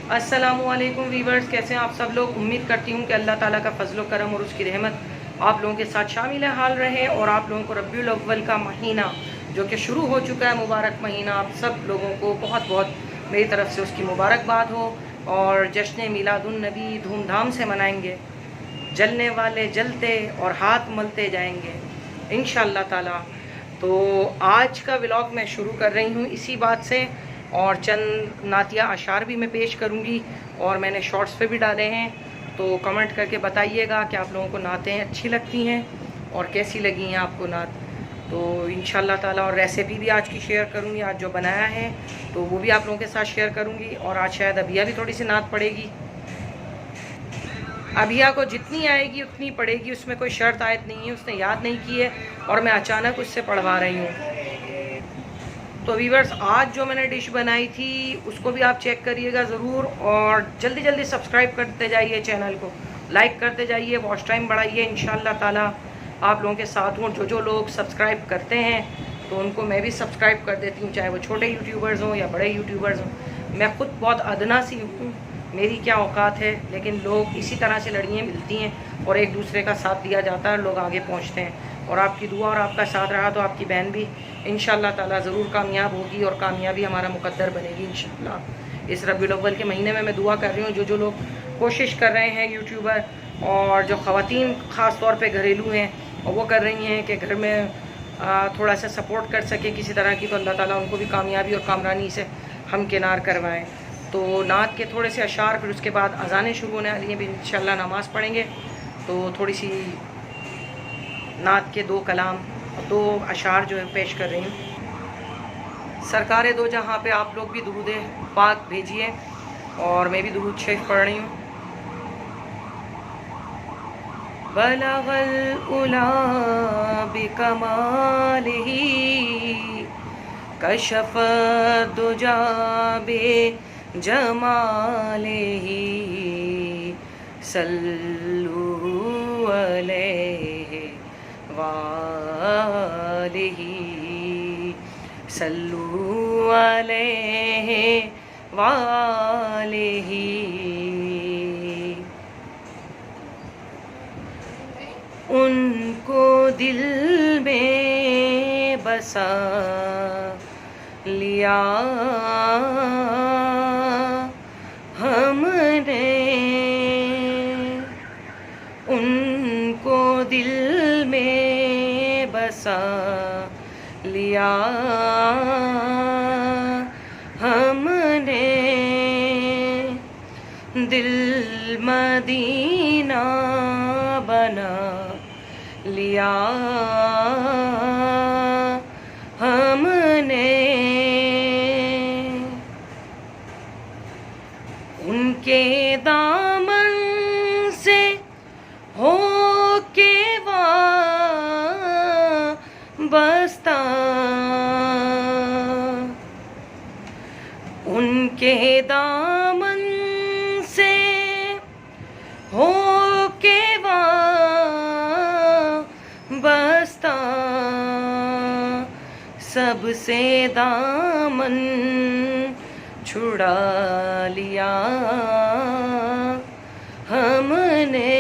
अस्सलामुअलैकुम वीवर्स, कैसे हैं आप सब लोग। उम्मीद करती हूँ कि अल्लाह ताला का फजल करम और उसकी रहमत आप लोगों के साथ शामिल हाल रहे और आप लोगों को रब्बिउल अव्वल का महीना जो कि शुरू हो चुका है, मुबारक महीना, आप सब लोगों को बहुत बहुत मेरी तरफ से उसकी मुबारकबाद हो। और जश्न मिलादुन नबी धूमधाम से मनाएंगे, जलने वाले जलते और हाथ मलते जाएंगे इंशाअल्लाह ताला। तो आज का व्लॉग मैं शुरू कर रही हूँ इसी बात से, और चंद नातिया अशार भी मैं पेश करूँगी और मैंने शॉर्ट्स पे भी डाले हैं। तो कमेंट करके बताइएगा कि आप लोगों को नातें अच्छी लगती हैं और कैसी लगी हैं आपको नात। तो इंशाअल्लाह ताला और रेसिपी भी आज की शेयर करूँगी, आज जो बनाया है तो वो भी आप लोगों के साथ शेयर करूँगी। और आज शायद अभिया भी थोड़ी सी नात पड़ेगी, अभिया को जितनी आएगी उतनी पड़ेगी, उसमें कोई शर्त आयत नहीं है, उसने याद नहीं की है और मैं अचानक उससे पढ़वा रही हूँ। तो वीवर्स, आज जो मैंने डिश बनाई थी उसको भी आप चेक करिएगा ज़रूर, और जल्दी जल्दी सब्सक्राइब करते जाइए, चैनल को लाइक करते जाइए, वॉच टाइम बढ़ाइए। इंशाल्लाह ताला आप लोगों के साथ हूँ। जो लोग सब्सक्राइब करते हैं तो उनको मैं भी सब्सक्राइब कर देती हूँ, चाहे वो छोटे यूट्यूबर्स हों या बड़े यूट्यूबर्स हों। मैं खुद बहुत अदना सी हूँ, मेरी क्या औकात है, लेकिन लोग इसी तरह से लड़कियाँ मिलती हैं और एक दूसरे का साथ दिया जाता है, लोग आगे पहुँचते हैं। और आपकी दुआ और आपका साथ रहा तो आपकी बहन भी इंशाअल्लाह ताला ज़रूर कामयाब होगी और कामयाबी हमारा मुकद्दर बनेगी इंशाअल्लाह। इस रबीउल अव्वल के महीने में मैं दुआ कर रही हूँ, जो लोग कोशिश कर रहे हैं यूट्यूबर, और जो ख़वातीन ख़ास तौर पे घरेलू हैं और वो कर रही हैं कि घर में थोड़ा सा सपोर्ट कर सके किसी तरह की, तो अल्लाह ताला उनको भी कामयाबी और कामरानी से हमकिनार करवाएँ। तो नात के थोड़े से अशार, फिर उसके बाद अज़ानें शुरू होने वाली हैं, भी इंशाअल्लाह नमाज़ पढ़ेंगे। तो थोड़ी सी नात के दो कलाम, दो अशार जो है पेश कर रही हूँ। सरकारे दो जहाँ पे आप लोग भी दुरूद पाक भेजिए और मैं भी दुरूद शरीफ पढ़ रही हूँ। बलगल उला बिकमालिही कशफ दुजा बे जमालिही सल्लु अलैहि वालिही सल्लु अलैहि वालिही। उनको दिल में बसा लिया हमने, उनको दिल में बसा लिया हमने, दिल मदीना बना लिया हमने। उनके दामन से हो के वाबस्ता, उनके दामन से हो के वाबस्ता, सबसे दामन छुड़ा लिया हमने,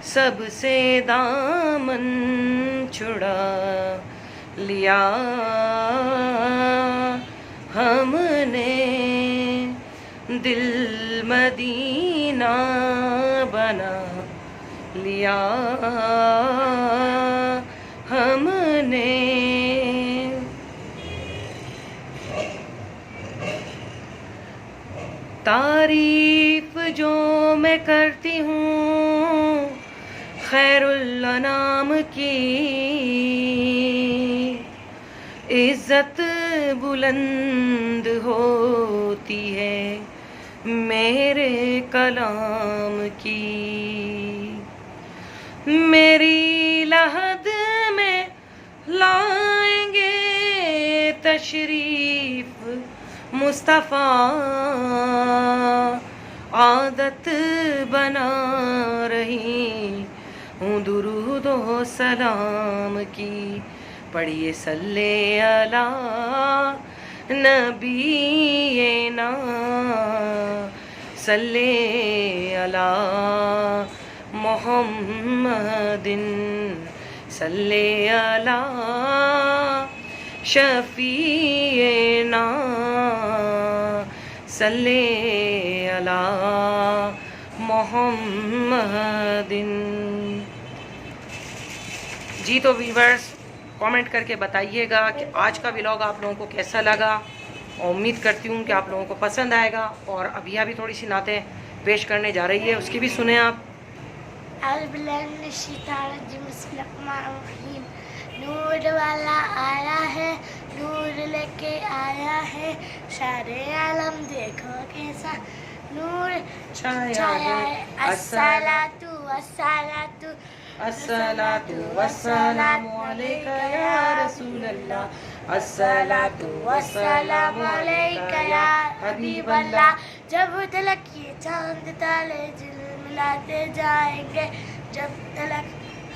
सबसे दामन छुड़ा लिया हमने, दिल मदीना बना लिया हमने। तारीफ जो मैं करती हूँ खैरुल अनाम की, इज्जत बुलंद होती है मेरे कलाम की। मेरी लहद में लाएंगे तशरीफ मुस्तफ़ा, आदत बना रही हूँ दुरूद व सलाम की। पढ़िए सल्ले अला नबीना सल्ले अला मोहम्मदिन सल्ले अला शफीना सल्ले अला मोहम्मदिन। जी तो व्यूवर्स, कमेंट करके बताइएगा कि आज का व्लॉग आप लोगों को कैसा लगा, और उम्मीद करती हूँ कि आप लोगों को पसंद आएगा। और अभिया भी थोड़ी सी नातें पेश करने जा रही है, उसकी भी सुने आप। नूर वाला आया है, नूर लेके आया है, सारे आलम देखो कैसा नूर छाया है। अस्सलातु वस्सलातु अस्सलातु वस्सलामु अलैका या रसूलल्लाह, अस्सलातु वस्सलामु अलैका या हबीबल्लाह। जब तलक ये चांद तारे झिलमिलाते जाएंगे, जब तलक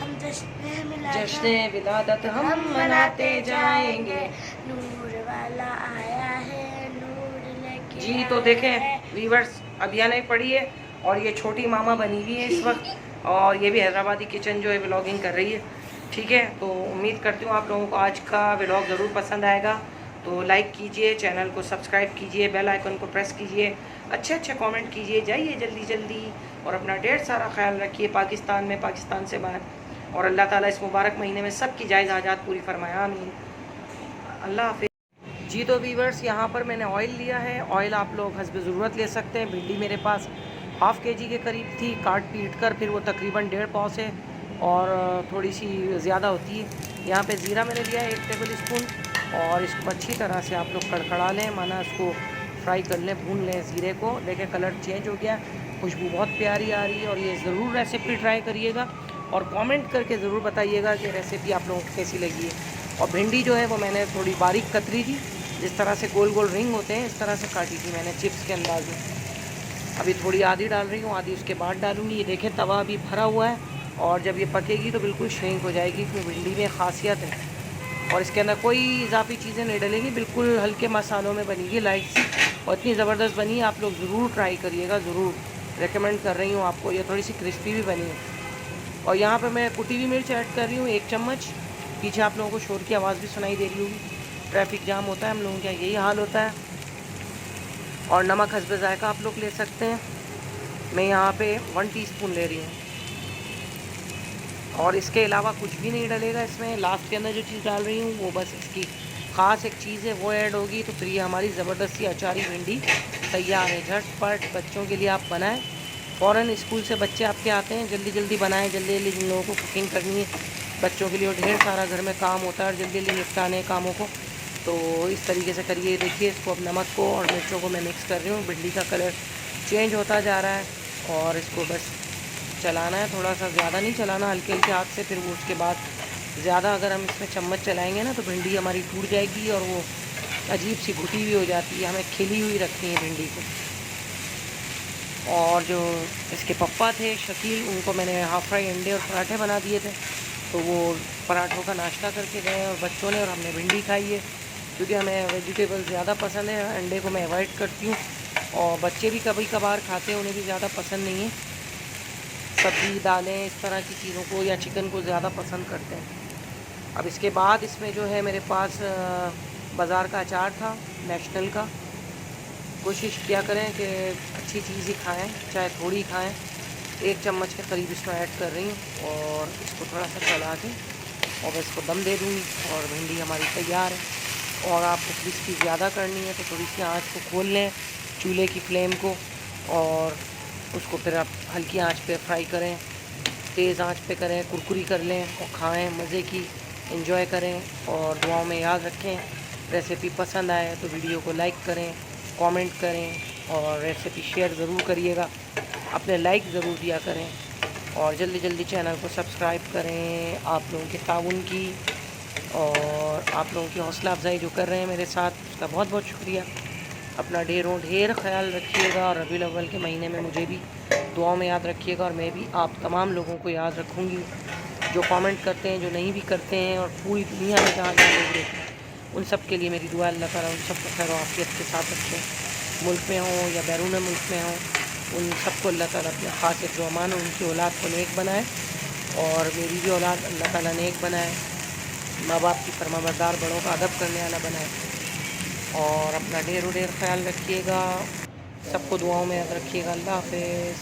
हम जश्न विलादत हम मनाते जाएंगे। नूर वाला आया है, नूर लेके जी तो देखें व्यूवर्स, अभिया ने पढ़ी है और ये छोटी मामा बनी हुई है इस वक्त, और ये भी हैदराबादी किचन जो है व्लॉगिंग कर रही है। ठीक है, तो उम्मीद करती हूँ आप लोगों को आज का व्लॉग ज़रूर पसंद आएगा। तो लाइक कीजिए, चैनल को सब्सक्राइब कीजिए, बेल आइकन को प्रेस कीजिए, अच्छे अच्छे कमेंट कीजिए, जाइए जल्दी जल्दी, और अपना ढेर सारा ख्याल रखिए पाकिस्तान में, पाकिस्तान से बाहर। और अल्लाह ताला इस मुबारक महीने में सबकी जायज़ हाजात पूरी फरमाया, आमीन। अल्लाह हाफिज़। जी तो व्यूवर्स, यहाँ पर मैंने ऑयल लिया है। ऑयल आप लोग हस्ब ज़रूरत ले सकते हैं। भिंडी मेरे पास हाफ़ केजी के करीब थी, काट पीट कर फिर वो तकरीबन 1.5 पाव से और थोड़ी सी ज़्यादा होती है। यहाँ पे ज़ीरा मैंने लिया है 1 टेबल स्पून, और इसको अच्छी तरह से आप लोग कड़कड़ा लें, माना इसको फ्राई कर लें, भून लें ज़ीरे को। देखें कलर चेंज हो गया, खुशबू बहुत प्यारी आ रही है। और ये ज़रूर रेसिपी ट्राई करिएगा और कमेंट करके ज़रूर बताइएगा कि रेसिपी आप लोगों को कैसी लगी है। और भिंडी जो है वो मैंने थोड़ी बारीक कतरी थी, जिस तरह से गोल गोल रिंग होते हैं इस तरह से काटी थी मैंने चिप्स के अंदाज में। अभी थोड़ी आधी डाल रही हूँ, आधी उसके बाद डालूँगी। ये देखें तवा अभी भरा हुआ है, और जब ये पकेगी तो बिल्कुल श्रिंक हो जाएगी, क्योंकि भिंडी में ख़ासियत है। और इसके अंदर कोई इजाफी चीज़ें नहीं डलेंगी, बिल्कुल हल्के मसालों में बनेगी, लाइट सी, और इतनी ज़बरदस्त बनी। आप लोग ज़रूर ट्राई करिएगा, ज़रूर रेकमेंड कर रही हूँ आपको। ये थोड़ी सी क्रिस्पी भी बनी है। और यहाँ पर मैं कुटी हुई मिर्च ऐड कर रही हूँ 1 चम्मच। पीछे आप लोगों को शोर की आवाज़ भी सुनाई दे रही होगी, ट्रैफिक जाम होता है हम लोगों का, यही हाल होता है। और नमक हस्ब ज़ायक़ा आप लोग ले सकते हैं। मैं यहाँ पे 1 टीस्पून ले रही हूँ, और इसके अलावा कुछ भी नहीं डलेगा इसमें। लास्ट के अंदर जो चीज़ डाल रही हूँ वो बस इसकी ख़ास एक चीज़ है, वो ऐड होगी। तो फिर ये हमारी ज़बरदस्ती अचारी भिंडी तैयार है। झटपट बच्चों के लिए आप बनाएं, फ़ौरन स्कूल से बच्चे आपके आते हैं, जल्दी जल्दी बनाएं, जल्दी जल्दी जिन लोगों को कुकिंग करनी है बच्चों के लिए, और ढेर सारा घर में काम होता है और जल्दी जल्दी निपटाने कामों को, तो इस तरीके से करिए। देखिए इसको अब नमक को और मिर्चों को मैं मिक्स कर रही हूँ। भिंडी का कलर चेंज होता जा रहा है, और इसको बस चलाना है, थोड़ा सा ज़्यादा नहीं चलाना, हल्के हल्के हाथ से। फिर वो उसके बाद ज़्यादा अगर हम इसमें चम्मच चलाएंगे ना तो भिंडी हमारी टूट जाएगी, और वो अजीब सी घुटी हुई हो जाती है। हमें खिली हुई रखनी है भिंडी को। और जो इसके पप्पा थे शकील, उनको मैंने हाफ़ फ्राई अंडे और पराठे बना दिए थे, तो वो पराठों का नाश्ता करके गए और बच्चों ने, और हमने भिंडी खाई है। क्योंकि हमें वेजिटेबल ज़्यादा पसंद है, अंडे को मैं अवॉइड करती हूँ, और बच्चे भी कभी कभार खाते हैं, उन्हें भी ज़्यादा पसंद नहीं है। सब्ज़ी दालें इस तरह की चीज़ों को या चिकन को ज़्यादा पसंद करते हैं। अब इसके बाद इसमें जो है मेरे पास बाज़ार का अचार था, नेशनल का। कोशिश किया करें कि अच्छी चीज़ ही खाएं, चाहे थोड़ी खाएं। 1 चम्मच के करीब इसमें ऐड कर रही हूँ, और इसको थोड़ा सा चला के और मैं इसको दम दे दूँगी, और भिंडी हमारी तैयार है। और आपको क्रिस्पी ज़्यादा करनी है तो थोड़ी सी आँच को खोल लें, चूल्हे की फ्लेम को, और उसको फिर आप हल्की आंच पे फ्राई करें, तेज़ आंच पे करें, कुरकुरी कर लें और खाएं, मज़े की एंजॉय करें। और दुआओं में याद रखें। रेसिपी पसंद आए तो वीडियो को लाइक करें, कमेंट करें, और रेसिपी शेयर ज़रूर करिएगा, अपने लाइक ज़रूर दिया करें, और जल्दी जल्दी चैनल को सब्सक्राइब करें। आप लोगों के ताउन की और आप लोगों की हौसला अफजाई जो कर रहे हैं मेरे साथ, उसका बहुत बहुत शुक्रिया। अपना ढेर ख्याल रखिएगा, और रबीउल अव्वल के महीने में मुझे भी दुआओं में याद रखिएगा, और मैं भी आप तमाम लोगों को याद रखूँगी जो कमेंट करते हैं, जो नहीं भी करते हैं, और पूरी दुनिया में जहाँ जहाँ लोग रहते हैं। उन सब के लिए मेरी दुआ, अल्लाह ताला उन सबको खैर आफियत के साथ रखे, मुल्क में हों या बैरून मुल्क में हों, उन सबको अल्लाह ताला अपने ख़ास जो अमान हो उनकी औलाद को नेक बनाए, और मेरी भी औलाद अल्लाह ताला नेक बनाए, माँ बाप की फरमाबरदार, बड़ों का अदब करने वाला बनाए। और अपना ढेरों ढेर ख्याल रखिएगा, सबको दुआओं में याद रखिएगा। अल्लाह हाफ़िज़।